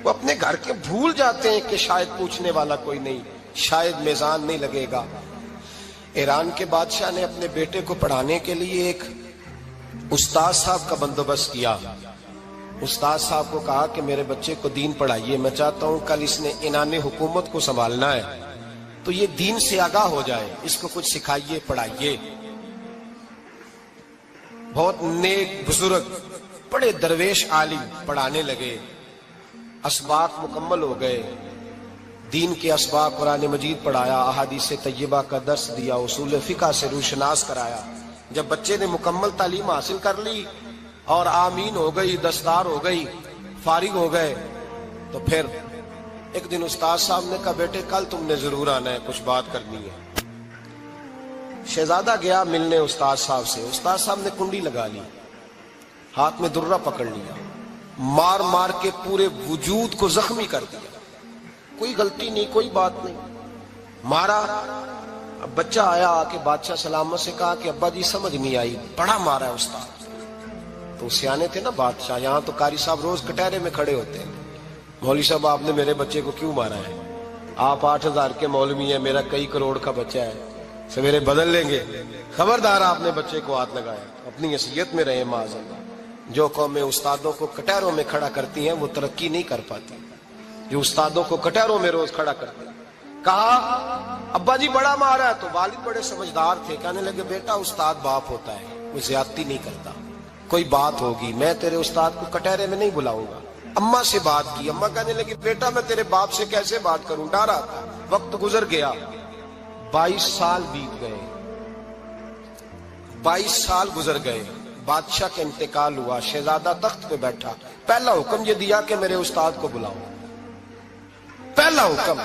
وہ اپنے گھر کے بھول جاتے ہیں کہ شاید پوچھنے والا کوئی نہیں، شاید میزان نہیں لگے گا۔ ایران کے بادشاہ نے اپنے بیٹے کو پڑھانے کے لیے ایک استاد صاحب کا بندوبست کیا۔ استاد صاحب کو کہا کہ میرے بچے کو دین پڑھائیے، میں چاہتا ہوں کل اس نے عنان حکومت کو سنبھالنا ہے تو یہ دین سے آگاہ ہو جائے، اس کو کچھ سکھائیے، پڑھائیے۔ بہت نیک بزرگ بڑے درویش عالم پڑھانے لگے، اسباق مکمل ہو گئے، دین کے اسباق قرآن مجید پڑھایا، احادیث طیبہ کا درس دیا، اصول فقہ سے روشناس کرایا۔ جب بچے نے مکمل تعلیم حاصل کر لی اور آمین ہو گئی، دستار ہو گئی، فارغ ہو گئے، تو پھر ایک دن استاد صاحب نے کہا بیٹے کل تم نے ضرور آنا ہے، کچھ بات کرنی ہے۔ شہزادہ گیا ملنے استاد صاحب سے، استاد صاحب نے کنڈی لگا لی، ہاتھ میں درہ پکڑ لیا، مار مار کے پورے وجود کو زخمی کر دیا، کوئی غلطی نہیں، کوئی بات نہیں، مارا۔ اب بچہ آیا آ کے بادشاہ سلامت سے کہا کہ ابا جی سمجھ نہیں آئی، بڑا مارا ہے استاد۔ تو سیانے تھے نا بادشاہ، یہاں تو قاری صاحب روز کٹہرے میں کھڑے ہوتے ہیں، مولوی صاحب آپ نے میرے بچے کو کیوں مارا ہے؟ آپ 8,000 کے مولوی ہیں، میرا کئی کروڑ کا بچہ ہے، سویرے بدل لیں گے، خبردار آپ نے بچے کو ہاتھ لگایا، اپنی حیثیت میں رہے معاذ اللہ۔ جو قومیں استادوں کو کٹہروں میں کھڑا کرتی ہیں وہ ترقی نہیں کر پاتی، جو استادوں کو کٹہروں میں روز کھڑا کرتے ہیں۔ کہا ابا جی بڑا مارا ہے، تو والد بڑے سمجھدار تھے، کہنے لگے بیٹا استاد باپ ہوتا ہے، وہ زیادتی نہیں کرتا، کوئی بات ہوگی میں تیرے استاد کو کٹہرے میں نہیں بلاؤں گا۔ اماں سے بات کی، اماں کہنے لگی بیٹا میں تیرے باپ سے کیسے بات کروں، ڈرا تھا۔ وقت گزر گیا، 22 سال بیت گئے، 22 سال گزر گئے، بادشاہ کا انتقال ہوا، شہزادہ تخت پہ بیٹھا، پہلا حکم یہ دیا کہ میرے استاد کو بلاؤ، پہلا حکم۔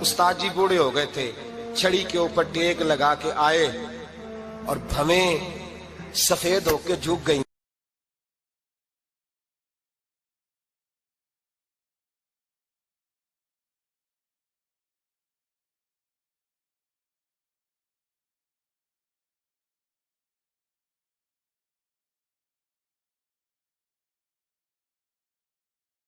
استاد جی بوڑھے ہو گئے تھے، چھڑی کے اوپر ٹیک لگا کے آئے اور بھویں سفید ہو کے جھک گئی